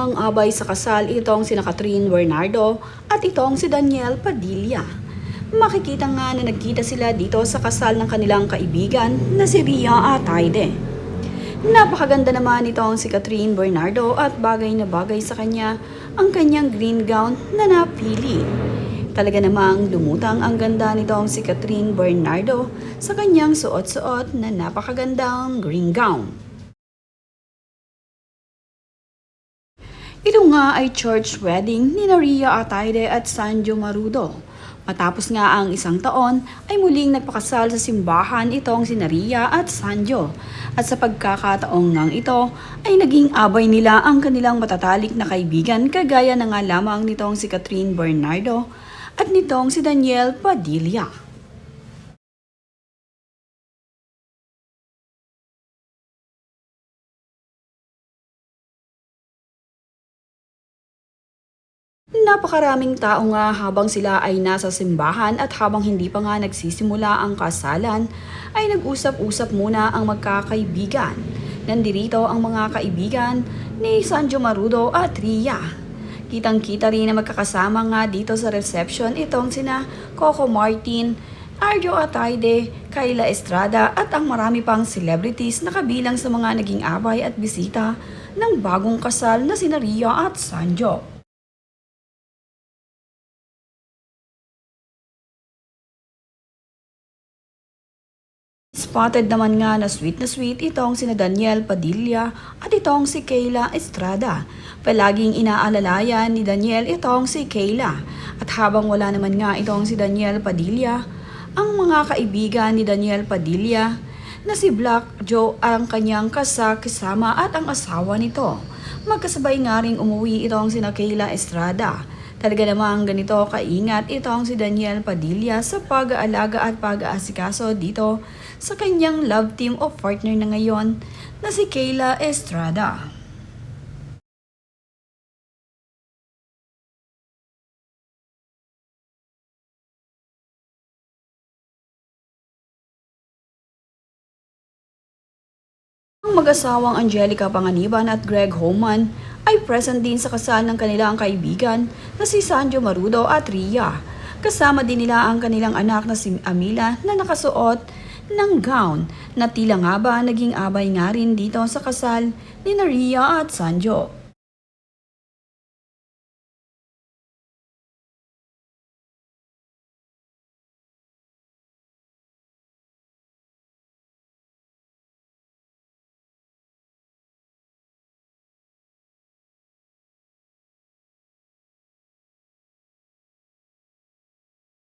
Nagsamang abay sa kasal itong sina Catherine Bernardo at itong si Daniel Padilla. Makikita nga na nagkita sila dito sa kasal ng kanilang kaibigan na si Ria Ataide. Napakaganda naman itong si Catherine Bernardo at bagay na bagay sa kanya ang kanyang green gown na napili. Talaga namang lumutang ang ganda nitong si Catherine Bernardo sa kanyang suot-suot na napakagandang green gown. Ito nga ay church wedding ni Ria Ataide at Sanjo Marudo. Matapos nga ang isang taon ay muling nagpakasal sa simbahan itong si Ria at Sanjo. At sa pagkakataong ngang ito ay naging abay nila ang kanilang matatalik na kaibigan kagaya na nga lamang nitong si Catherine Bernardo at nitong si Daniel Padilla. Napakaraming tao nga habang sila ay nasa simbahan at habang hindi pa nga nagsisimula ang kasalan ay nag-usap-usap muna ang magkakaibigan. Nandirito ang mga kaibigan ni Sanjo Marudo at Ria. Kitang-kita rin na magkakasama nga dito sa reception itong sina Coco Martin, Arjo Ataide, Kayla Estrada at ang marami pang celebrities na kabilang sa mga naging abay at bisita ng bagong kasal na sina Ria at Sanjo. Spotted naman nga na sweet itong sina Daniel Padilla at itong si Kayla Estrada. Palaging inaalalayan ni Daniel itong si Kayla. At habang wala naman nga itong si Daniel Padilla, ang mga kaibigan ni Daniel Padilla na si Black Joe ang kanyang kasama at ang asawa nito. Magkasabay nga ring umuwi itong sina Kayla Estrada. Talaga namang ganito kaingat itong si Daniel Padilla sa pag-aalaga at pag-aasikaso dito sa kanyang love team o partner na ngayon na si Kayla Estrada. Ang mag-asawang Angelica Panganiban at Greg Homan ay present din sa kasal ng kanilang kaibigan na si Sanjo Marudo at Ria. Kasama din nila ang kanilang anak na si Amila na nakasuot ng gown na tila nga ba naging abay nga rin dito sa kasal ni Ria at Sanjo.